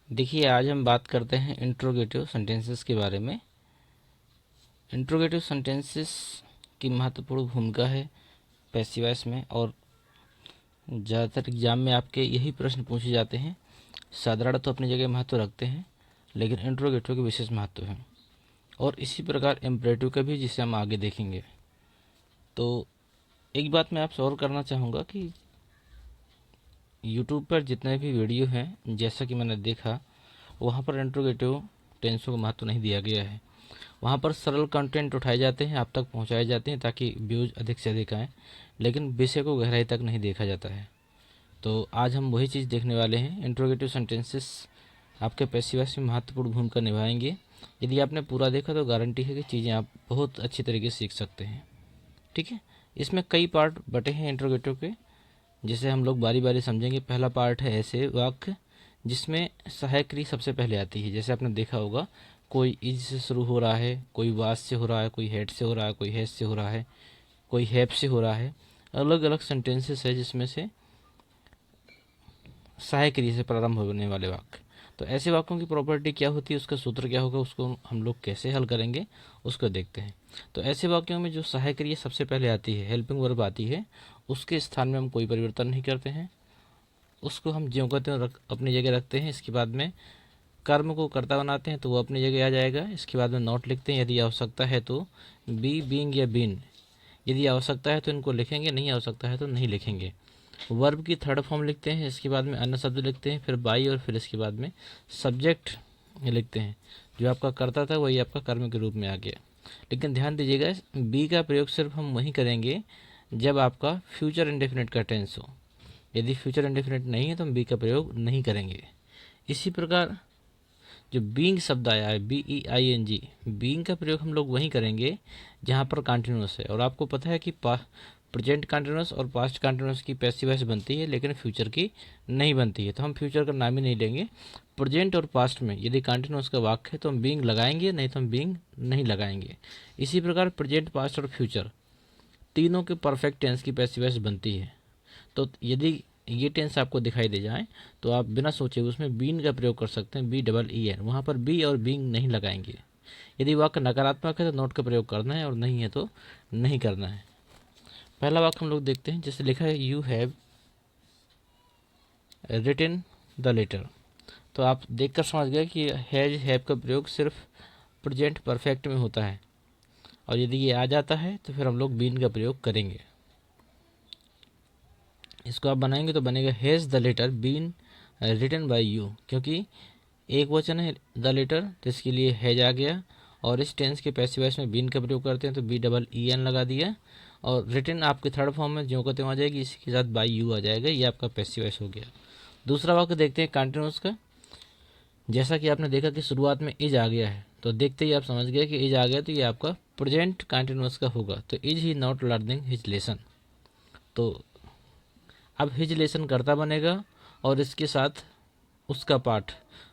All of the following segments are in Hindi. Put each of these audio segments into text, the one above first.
देखिए, आज हम बात करते हैं इंट्रोगेटिव सेंटेंसेस के बारे में। इंट्रोगेटिव सेंटेंसेस की महत्वपूर्ण भूमिका है पैसिव वॉइस में, और ज़्यादातर एग्जाम में आपके यही प्रश्न पूछे जाते हैं। साधारण तो अपनी जगह महत्व रखते हैं, लेकिन इंट्रोगेटिव के विशेष महत्व है, और इसी प्रकार इम्परेटिव का भी, जिसे हम आगे देखेंगे। तो एक बात मैं आपसे और करना चाहूँगा कि यूट्यूब पर जितने भी वीडियो हैं, जैसा कि मैंने देखा, वहाँ पर इंट्रोगेटिव टेंसों को महत्व नहीं दिया गया है। वहाँ पर सरल कंटेंट उठाए जाते हैं, आप तक पहुँचाए जाते हैं ताकि व्यूज़ अधिक से अधिक आएँ, लेकिन विषय को गहराई तक नहीं देखा जाता है। तो आज हम वही चीज़ देखने वाले हैं। इंट्रोगेटिव सेंटेंसेस आपके पैसिव वॉइस में महत्वपूर्ण भूमिका निभाएंगे। यदि आपने पूरा देखा तो गारंटी है कि चीज़ें आप बहुत अच्छी तरीके से सीख सकते हैं। ठीक है, इसमें कई पार्ट बटे हैं इंट्रोगेटिव के, जिसे हम लोग बारी बारी समझेंगे। पहला पार्ट है ऐसे वाक्य जिसमें सहायक क्रिया सबसे पहले आती है। जैसे आपने देखा होगा, कोई इज से शुरू हो रहा है, कोई वास से हो रहा है, कोई हेड से हो रहा है, कोई हैज से हो रहा है, कोई हैव से हो रहा है। अलग अलग सेंटेंसेस है जिसमें से सहायक क्रिया से प्रारंभ होने वाले वाक्य। तो ऐसे वाक्यों की प्रॉपर्टी क्या होती है, उसका सूत्र क्या होगा, उसको हम लोग कैसे हल करेंगे, उसको देखते हैं। तो ऐसे वाक्यों में जो सहायक क्रिया सबसे पहले आती है, हेल्पिंग वर्ब आती है, उसके स्थान में हम कोई परिवर्तन नहीं करते हैं। उसको हम ज्यों का त्यों अपनी जगह रखते हैं। इसके बाद में कर्म को कर्ता बनाते हैं तो वो अपनी जगह आ जाएगा। इसके बाद में नॉट लिखते हैं। यदि आवश्यकता है तो बी, बीइंग या बीन। यदि आवश्यकता है तो इनको लिखेंगे, नहीं आवश्यकता है तो नहीं लिखेंगे। वर्ब की थर्ड फॉर्म लिखते हैं। इसके बाद में अन्य शब्द लिखते हैं, फिर बाई, और फिर इसके बाद में सब्जेक्ट लिखते हैं। जो आपका कर्ता था वही आपका कर्म के रूप में आ गया। लेकिन ध्यान दीजिएगा, बी का प्रयोग सिर्फ हम वहीं करेंगे जब आपका फ्यूचर इंडेफिनिट का टेंस हो। यदि फ्यूचर इंडेफिनिट नहीं है तो हम बी का प्रयोग नहीं करेंगे। इसी प्रकार जो बीइंग शब्द आया है, BEING, बीइंग का प्रयोग हम लोग वहीं करेंगे जहाँ पर कंटिन्यूस है। और आपको पता है कि प्रेजेंट कंटिन्यूस और पास्ट कंटिन्यूस की पैसिव वॉइस बनती है, लेकिन फ्यूचर की नहीं बनती है। तो हम फ्यूचर का नाम ही नहीं लेंगे। प्रेजेंट और पास्ट में यदि कंटिन्यूस का वाक्य है तो हम बीइंग लगाएंगे, नहीं तो हम बीइंग नहीं लगाएंगे। इसी प्रकार प्रेजेंट, पास्ट और फ्यूचर तीनों के परफेक्ट टेंस की पैसिव वॉइस बनती है। तो यदि ये टेंस आपको दिखाई दे जाए तो आप बिना सोचे उसमें बीन का प्रयोग कर सकते हैं, BEEN। वहाँ पर बी और बीइंग नहीं लगाएंगे। यदि वाक्य नकारात्मक है तो नोट का प्रयोग करना है, और नहीं है तो नहीं करना है। पहला वाक्य हम लोग देखते हैं। जैसे लिखा है, you have written the letter. तो आप देखकर समझ गए कि हैज, हैव का प्रयोग सिर्फ प्रेजेंट परफेक्ट में होता है, और यदि ये आ जाता है तो फिर हम लोग बीन का प्रयोग करेंगे। इसको आप बनाएंगे तो बनेगा, has the letter been written by you. क्योंकि एक वचन है द लेटर, तो इसके लिए हैज आ गया, और इस टेंस के पैसिव वॉइस में बीन का प्रयोग करते हैं तो BEEN लगा दिया, और रिटन आपके थर्ड फॉर्म में ज्यों का त्यों आ जाएगी, इसी के साथ बाय यू आ जाएगा। ये आपका पैसिव वॉइस हो गया। दूसरा वाक्य देखते हैं कंटिन्यूस का। जैसा कि आपने देखा कि शुरुआत में इज आ गया है, तो देखते ही आप समझ गए कि इज आ गया, तो ये आपका प्रेजेंट कंटिन्यूस का होगा। तो is he not learning his lesson. तो अब हिज लेसन कर्ता बनेगा, और इसके साथ उसका पाठ।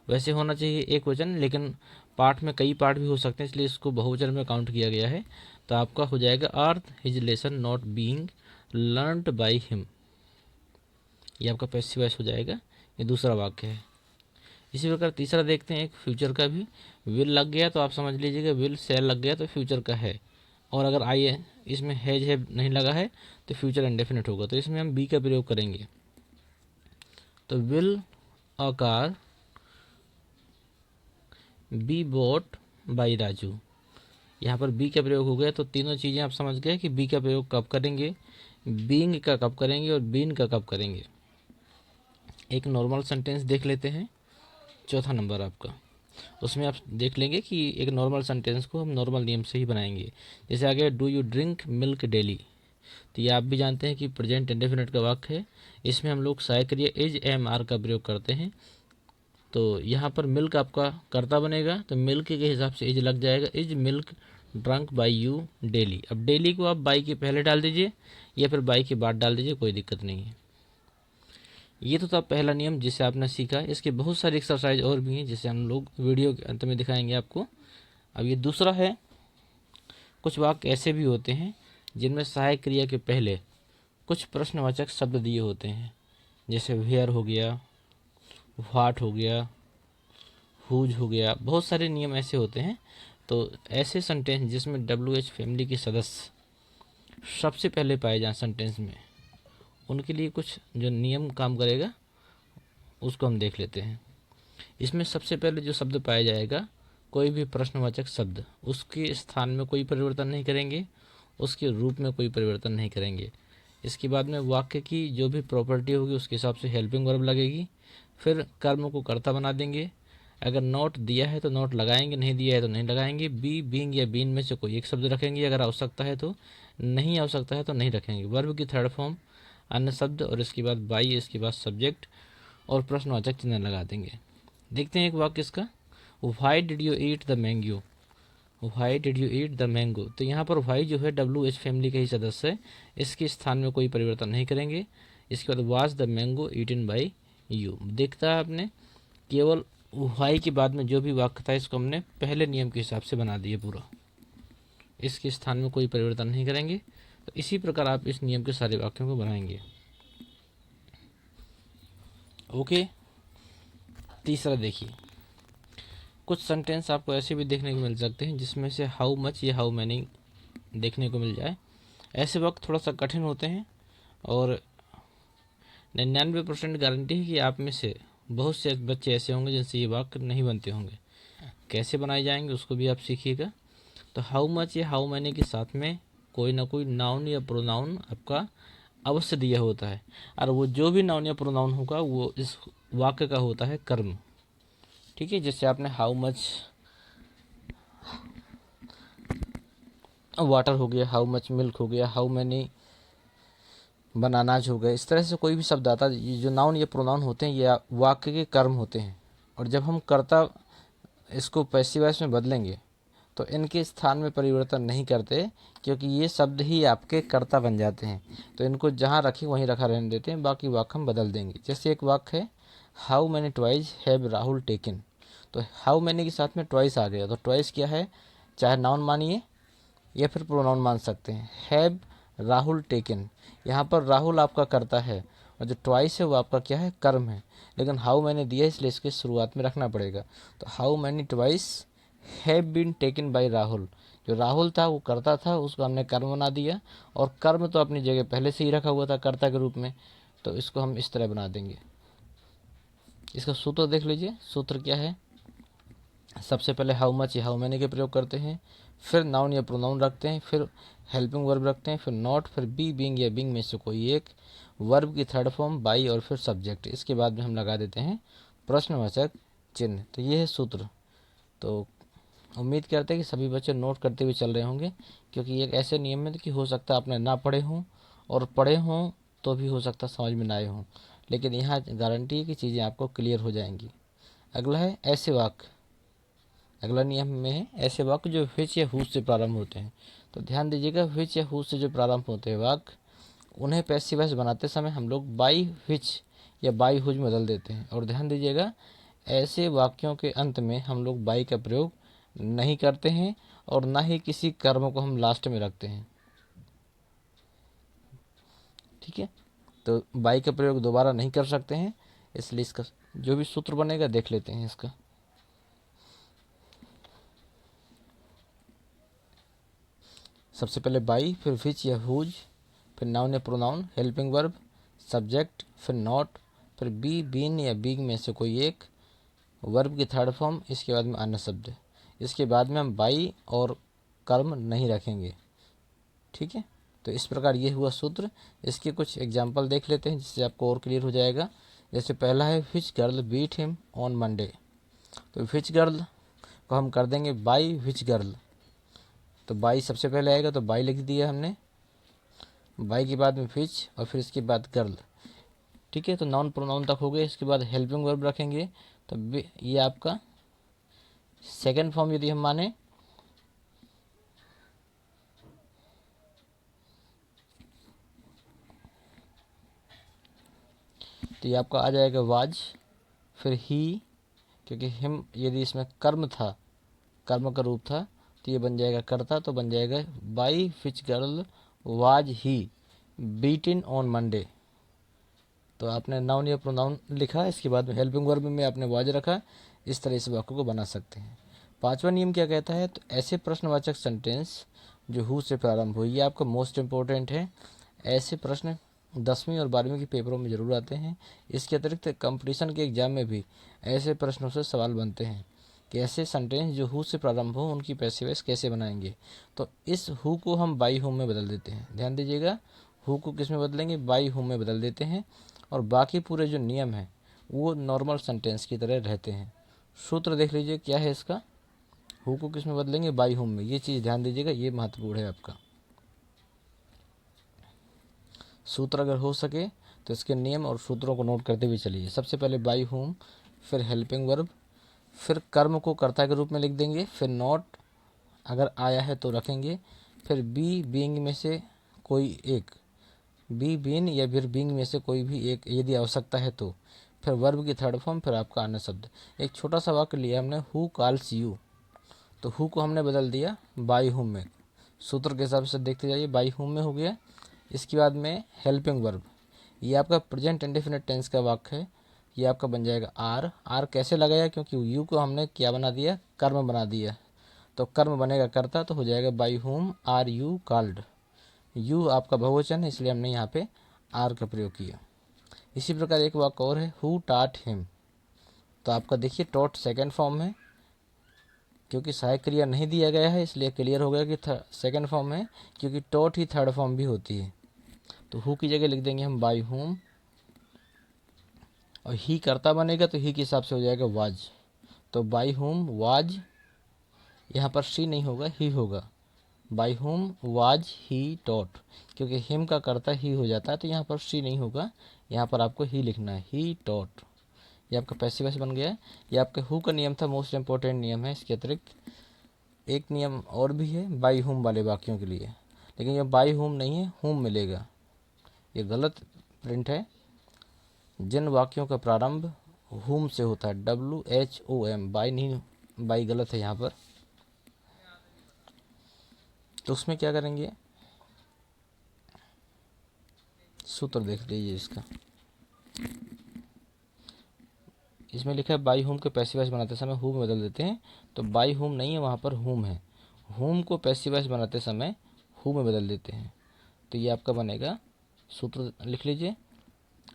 वैसे होना चाहिए एक वचन, लेकिन पाठ में कई पाठ भी हो सकते हैं, इसलिए इसको बहुवचन में काउंट किया गया है। तो आपका हो जाएगा, अर्थ his lesson not being learned by him. ये आपका पैसिव वॉइस हो जाएगा। ये दूसरा वाक्य है। इसी प्रकार तीसरा देखते हैं, एक फ्यूचर का भी। विल लग गया तो आप समझ लीजिएगा विल, शैल लग गया तो फ्यूचर का है। और अगर आई है, इसमें हैज है नहीं लगा है, तो फ्यूचर इंडेफिनिट होगा। तो इसमें हम बी का प्रयोग करेंगे। तो will a car be bought by Raju. यहाँ पर बी का प्रयोग हो गया। तो तीनों चीज़ें आप समझ गए कि बी का प्रयोग कब करेंगे, बीइंग का कब करेंगे, और बीन का कब करेंगे। एक नॉर्मल सेंटेंस देख लेते हैं, चौथा नंबर आपका। उसमें आप देख लेंगे कि एक नॉर्मल सेंटेंस को हम नॉर्मल नियम से ही बनाएंगे। जैसे आगे, do you drink milk daily. तो ये आप भी जानते हैं कि प्रेजेंट इंडेफिनिट का वाक्य है। इसमें हम लोग सहायक क्रिया इज, AMR का प्रयोग करते हैं। तो यहाँ पर मिल्क आपका कर्ता बनेगा, तो मिल्क के हिसाब से इज लग जाएगा। Is milk drunk by you daily. अब डेली को आप बाई के पहले डाल दीजिए या फिर बाई के बाद डाल दीजिए, कोई दिक्कत नहीं है। ये तो था पहला नियम जिसे आपने सीखा। इसके बहुत सारी एक्सरसाइज और भी हैं जिसे हम लोग वीडियो के अंत में दिखाएंगे आपको। अब ये दूसरा है, कुछ वाक्य ऐसे भी होते हैं जिनमें सहायक क्रिया के पहले कुछ प्रश्नवाचक शब्द दिए होते हैं। जैसे वेयर हो गया, व्हाट हो गया, हुज हो गया, बहुत सारे नियम ऐसे होते हैं। तो ऐसे सेंटेंस जिसमें WH फैमिली के सदस्य सबसे पहले पाए जाएं सेंटेंस में, उनके लिए कुछ जो नियम काम करेगा उसको हम देख लेते हैं। इसमें सबसे पहले जो शब्द पाया जाएगा, कोई भी प्रश्नवाचक शब्द, उसके स्थान में कोई परिवर्तन नहीं करेंगे, उसके रूप में कोई परिवर्तन नहीं करेंगे। इसके बाद में वाक्य की जो भी प्रॉपर्टी होगी उसके हिसाब से हेल्पिंग वर्ब लगेगी। फिर कर्म को कर्ता बना देंगे। अगर नॉट दिया है तो नॉट लगाएंगे, नहीं दिया है तो नहीं लगाएंगे। बी, बीइंग या बीन में से कोई एक शब्द रखेंगे अगर आवश्यकता है तो, नहीं आवश्यकता है तो नहीं रखेंगे। वर्ब की थर्ड फॉर्म अन्य शब्द, और इसके बाद बाई, इसके बाद सब्जेक्ट और प्रश्नवाचक चिन्ह लगा देंगे। देखते हैं एक वाक्य इसका। Why did you eat the mango, why did you eat the mango. तो यहाँ पर व्हाई जो है WH फैमिली का ही सदस्य है, इसके स्थान में कोई परिवर्तन नहीं करेंगे। इसके बाद was the mango eaten by you. देखता है आपने, केवल व्हाई के बाद में जो भी वाक्य था इसको हमने पहले नियम के हिसाब से बना दिए पूरा, इसके स्थान में कोई परिवर्तन नहीं करेंगे। तो इसी प्रकार आप इस नियम के सारे वाक्यों को बनाएंगे। ओके, तीसरा देखिए, कुछ सेंटेंस आपको ऐसे भी देखने को मिल सकते हैं जिसमें से हाउ मच या हाउ मैनी देखने को मिल जाए। ऐसे वक्त थोड़ा सा कठिन होते हैं और 99% गारंटी है कि आप में से बहुत से बच्चे ऐसे होंगे जिनसे ये वाक्य नहीं बनते होंगे। कैसे बनाए जाएंगे उसको भी आप सीखिएगा। तो हाउ मच या हाउ मैनी के साथ में कोई ना कोई नाउन या प्रोनाउन आपका अवश्य दिया होता है, और वो जो भी नाउन या प्रोनाउन होगा वो इस वाक्य का होता है कर्म। ठीक है, जैसे आपने हाउ मच वाटर हो गया, हाउ मच मिल्क हो गया, हाउ मैनी बनानाज हो गए। इस तरह से कोई भी शब्द आता है, ये जो नाउन या प्रोनाउन होते हैं ये वाक्य के कर्म होते हैं। और जब हम कर्ता इसको पैसिव वॉइस में बदलेंगे तो इनके स्थान में परिवर्तन नहीं करते, क्योंकि ये शब्द ही आपके कर्ता बन जाते हैं। तो इनको जहाँ रखें वहीं रखा रहने देते हैं, बाकी वाक्य हम बदल देंगे। जैसे एक वाक्य है, how many twice have Rahul taken. तो हाउ मैनी के साथ में ट्वाइस आ गया, तो ट्वाइस क्या है, चाहे नाउन मानिए या फिर प्रोनाउन मान सकते हैं। हैव राहुल टेकन, यहाँ पर राहुल आपका कर्ता है और जो ट्वाइस है वो आपका क्या है, कर्म है। लेकिन हाउ मैंने दिया इसलिए इसके शुरुआत में रखना पड़ेगा। तो how many twice have been taken by Rahul, जो राहुल था वो कर्ता था, उसको हमने कर्म बना दिया, और कर्म तो अपनी जगह पहले से ही रखा हुआ था कर्ता के रूप में। तो इसको हम इस तरह बना देंगे। इसका सूत्र देख लीजिए, सूत्र क्या है। सबसे पहले हाउ मच या हाउ मैनी के प्रयोग करते हैं, फिर नाउन या प्रोनाउन रखते हैं, फिर हेल्पिंग वर्ब रखते हैं, फिर नॉट, फिर बी, बीइंग या बीइंग में से कोई एक, वर्ब की थर्ड फॉर्म बाई, और फिर सब्जेक्ट। इसके बाद में हम लगा देते हैं प्रश्नवाचक चिन्ह। तो ये है सूत्र। तो उम्मीद करते हैं कि सभी बच्चे नोट करते हुए चल रहे होंगे, क्योंकि एक ऐसे नियम है कि हो सकता है आपने ना पढ़े हों, और पढ़े हों तो भी हो सकता समझ में ना आए हों, लेकिन यहाँ गारंटी है कि चीज़ें आपको क्लियर हो जाएंगी। अगला है ऐसे वाक्य। अगला नियम में है ऐसे वाक्य जो व्हिच या हुज से प्रारंभ होते हैं। तो ध्यान दीजिएगा, व्हिच या हुज से जो प्रारंभ होते हैं वाक्य, उन्हें पैसिव वॉइस बनाते समय हम लोग बाई व्हिच या बाई हुज में बदल देते हैं। और ध्यान दीजिएगा, ऐसे वाक्यों के अंत में हम लोग बाई का प्रयोग नहीं करते हैं, और ना ही किसी कर्म को हम लास्ट में रखते हैं। ठीक है, तो बाई का प्रयोग दोबारा नहीं कर सकते हैं, इसलिए इसका जो भी सूत्र बनेगा देख लेते हैं इसका। सबसे पहले बाई, फिर व्हिच या हुज, फिर नाउन या प्रोनाउन, हेल्पिंग वर्ब, सब्जेक्ट, फिर नॉट, फिर बी, बीन या बीइंग में से कोई एक, वर्ब की थर्ड फॉर्म, इसके बाद में अन्य शब्द। इसके बाद में हम बाई और कर्म नहीं रखेंगे। ठीक है, तो इस प्रकार ये हुआ सूत्र। इसके कुछ एग्जाम्पल देख लेते हैं जिससे आपको और क्लियर हो जाएगा। जैसे पहला है, which girl beat him on Monday. तो व्हिच गर्ल को हम कर देंगे बाई व्हिच गर्ल। तो बाई सबसे पहले आएगा, तो बाई लिख दिया हमने, बाई के बाद में व्हिच और फिर इसके बाद गर्ल। ठीक है, तो नाउन प्रोनाउन तक हो गए। इसके बाद हेल्पिंग वर्ब रखेंगे, तो ये आपका सेकेंड फॉर्म यदि हम माने, तो ये आपका आ जाएगा वाज, फिर ही, क्योंकि हिम यदि इसमें कर्म था, कर्म का रूप था, तो ये बन जाएगा कर्ता, तो बन जाएगा by which girl was he beaten on Monday. तो आपने नाउन या प्रोनाउन लिखा, इसके बाद में हेल्पिंग वर्ब में आपने वाज रखा, इस तरह इस वाक्य को बना सकते हैं। पांचवा नियम क्या कहता है, तो ऐसे प्रश्नवाचक सेंटेंस जो हु से प्रारंभ हो, ये आपका मोस्ट इम्पोर्टेंट है। ऐसे प्रश्न 10वीं और 12वीं के पेपरों में ज़रूर आते हैं। इसके अतिरिक्त कंपटीशन के एग्जाम में भी ऐसे प्रश्नों से सवाल बनते हैं कि ऐसे सेंटेंस जो हु से प्रारंभ हो उनकी पैसिव वॉइस कैसे बनाएंगे। तो इस हु को हम बाई हुम में बदल देते हैं। ध्यान दीजिएगा, हु को किस में बदलेंगे, बाई हुम में बदल देते हैं, और बाकी पूरे जो नियम हैं वो नॉर्मल सेंटेंस की तरह रहते हैं। सूत्र देख लीजिए क्या है इसका, हु को किस में बदलेंगे, बाई हुम में। ये चीज़ ध्यान दीजिएगा, ये महत्वपूर्ण है आपका। सूत्र अगर हो सके तो इसके नियम और सूत्रों को नोट करते हुए चलिए। सबसे पहले बाई हुम, फिर हेल्पिंग वर्ब, फिर कर्म को कर्ता के रूप में लिख देंगे, फिर नॉट अगर आया है तो रखेंगे, फिर बी बीइंग में से कोई एक, बी बीन या फिर बीइंग में से कोई भी एक यदि आवश्यकता है तो, फिर वर्ब की थर्ड फॉर्म, फिर आपका अन्य शब्द। एक छोटा सा वाक्य लिया हमने, हु कॉल्स यू, तो हु को हमने बदल दिया बाई हुम में। सूत्र के हिसाब से देखते जाइए, बाई हुम में हो गया। इसके बाद में हेल्पिंग वर्ब, ये आपका प्रेजेंट इंडेफिनिट टेंस का वाक्य है। ये आपका बन जाएगा आर। आर कैसे लगाया, क्योंकि यू को हमने क्या बना दिया, कर्म बना दिया, तो कर्म बनेगा कर्ता, तो हो जाएगा बाई हुम आर यू कॉल्ड। यू आपका बहुवचन है इसलिए हमने यहाँ पे आर का प्रयोग किया। इसी प्रकार एक वाक्य और है, हु टॉट हिम, तो आपका देखिए टॉट सेकेंड फॉर्म है, क्योंकि सहायक क्रिया नहीं दिया गया है इसलिए क्लियर हो गया कि सेकेंड फॉर्म है, क्योंकि टॉट ही थर्ड फॉर्म भी होती है। तो हु की जगह लिख देंगे हम बाई हुम, और ही कर्ता बनेगा तो ही के हिसाब से हो जाएगा वाज, तो बाई हुम वाज, यहाँ पर शी नहीं होगा, ही होगा। बाई हुम वाज ही टॉट, क्योंकि हिम का कर्ता ही हो जाता है तो यहाँ पर शी नहीं होगा, यहाँ पर आपको ही लिखना है, ही टॉट। ये आपका पैसिव वॉइस बन गया है। ये आपके हु का नियम था, मोस्ट इंपॉर्टेंट नियम है। इसके अतिरिक्त एक नियम और भी है बाई हुम वाले वाक्यों के लिए, लेकिन ये बाई हुम नहीं है, हुम मिलेगा, ये गलत प्रिंट है। जिन वाक्यों का प्रारंभ हुम से होता है, WHOM, बाई नहीं, बाई गलत है यहाँ पर, तो उसमें क्या करेंगे, सूत्र देख लीजिए इसका। इसमें लिखा है बाई होम के पैसिव वॉइस बनाते समय हु में बदल देते हैं, तो बाई होम नहीं है, वहाँ पर होम है। होम को पैसिव वॉइस बनाते समय हु में बदल देते हैं, तो ये आपका बनेगा। सूत्र लिख लीजिए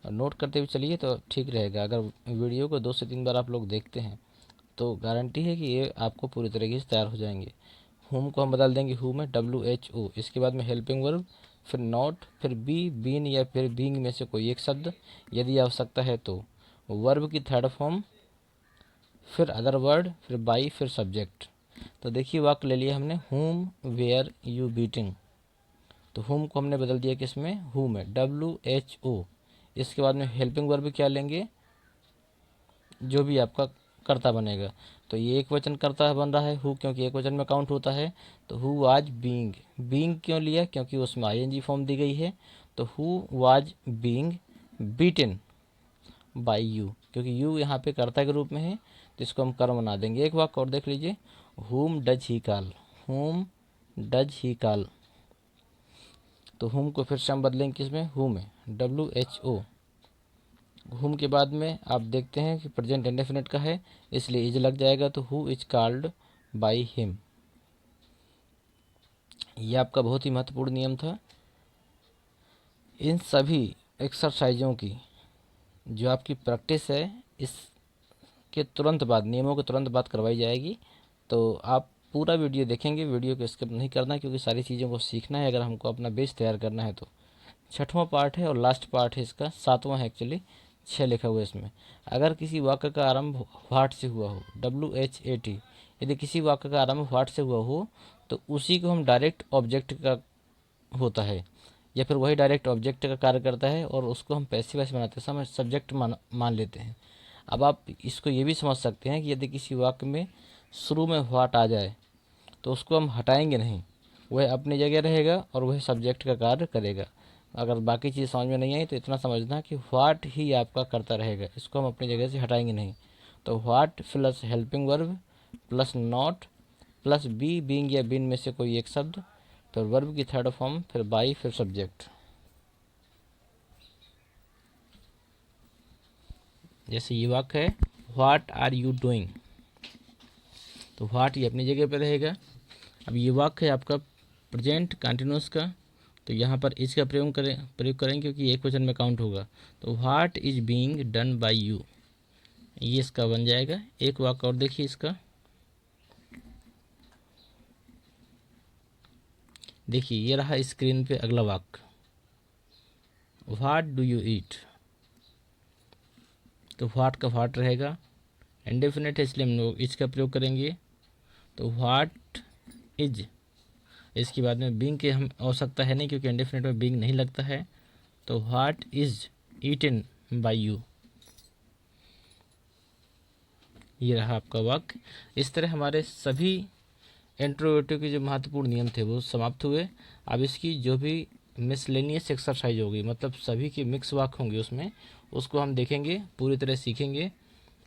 और नोट करते हुए चलिए तो ठीक रहेगा। अगर वीडियो को 2 से 3 बार आप लोग देखते हैं तो गारंटी है कि ये आपको पूरी तरीके से तैयार हो जाएंगे। होम को हम बदल देंगे हु में, WHO। इसके बाद में हेल्पिंग वर्ब, फिर नॉट, फिर बी बीन या फिर बीइंग में से कोई एक शब्द यदि आवश्यकता है तो, वर्ब की थर्ड फॉर्म, फिर अदर वर्ड, फिर बाई, फिर सब्जेक्ट। तो देखिए वाक्य ले लिया हमने, हुम वेयर यू बीटिंग, तो हुम को हमने बदल दिया किस में, हु में, WHO। इसके बाद में हेल्पिंग वर्ब क्या लेंगे, जो भी आपका कर्ता बनेगा, तो ये एक वचन कर्ता बन रहा है हु, क्योंकि एक वचन में काउंट होता है, तो हु वाज बीइंग। बीइंग क्यों लिया, क्योंकि उसमें ING फॉर्म दी गई है, तो who was being beaten by you, क्योंकि यू यहाँ पे कर्ता के रूप में है तो इसको हम कर्म बना देंगे। एक वाक्य और देख लीजिए, हुम डज ही कॉल, हुम डज ही कॉल, तो हुम को फिर से हम बदलेंगे किसमें, हु में, WHO। हुम के बाद में आप देखते हैं कि प्रेजेंट इंडेफिनिट का है इसलिए इज लग जाएगा, तो who is called by him. यह आपका बहुत ही महत्वपूर्ण नियम था। इन सभी एक्सरसाइजों की जो आपकी प्रैक्टिस है इसके तुरंत बाद, नियमों के तुरंत बाद करवाई जाएगी, तो आप पूरा वीडियो देखेंगे, वीडियो को स्किप नहीं करना, क्योंकि सारी चीज़ों को सीखना है अगर हमको अपना बेस तैयार करना है तो। 6वां पार्ट है और लास्ट पार्ट है इसका, 7वां है एक्चुअली, 6 लिखा हुआ है इसमें। अगर किसी वाक्य का आरंभ व्हाट से हुआ हो, WHAT, यदि किसी वाक्य का आरंभ व्हाट से हुआ हो तो उसी को हम डायरेक्ट ऑब्जेक्ट का होता है, या फिर वही डायरेक्ट ऑब्जेक्ट का कार्य करता है और उसको हम पैसिव वॉइस बनाते समय सब्जेक्ट मान लेते हैं। अब आप इसको ये भी समझ सकते हैं कि यदि किसी वाक्य में शुरू में व्हाट आ जाए तो उसको हम हटाएंगे नहीं, वह अपनी जगह रहेगा और वह सब्जेक्ट का कार्य करेगा। अगर बाकी चीज़ समझ में नहीं आई तो इतना समझना कि व्हाट ही आपका करता रहेगा, इसको हम अपनी जगह से हटाएंगे नहीं। तो what plus helping verb plus not plus be being या बीन में से कोई एक शब्द, फिर वर्ब की थर्ड फॉर्म, फिर बाई, फिर सब्जेक्ट। जैसे ये वाक्य है, व्हाट आर यू डूइंग, तो व्हाट ये अपनी जगह पर रहेगा। अब ये वाक्य है आपका प्रेजेंट कंटिन्यूस का, तो यहाँ पर इज का प्रयोग करेंगे क्योंकि एक वचन में काउंट होगा। तो what is being done by you, ये इसका बन जाएगा। एक वाक्य और देखिए इसका, देखिए ये रहा स्क्रीन पे अगला वाक्य, व्हाट डू यू ईट। तो व्हाट का व्हाट रहेगा, इंडेफिनिट है इसलिए हम लोग इज का प्रयोग करेंगे। तो व्हाट इज, इसके बाद में बीइंग की हम आवश्यकता है नहीं क्योंकि इंडेफिनिट में बीइंग नहीं लगता है। तो what is eaten by you, ये रहा आपका वाक्य। इस तरह हमारे सभी इंट्रोगेटिव के जो महत्वपूर्ण नियम थे वो समाप्त हुए। अब इसकी जो भी मिसलेनियस एक्सरसाइज होगी, मतलब सभी के मिक्स वाक्य होंगे उसमें, उसको हम देखेंगे, पूरी तरह सीखेंगे।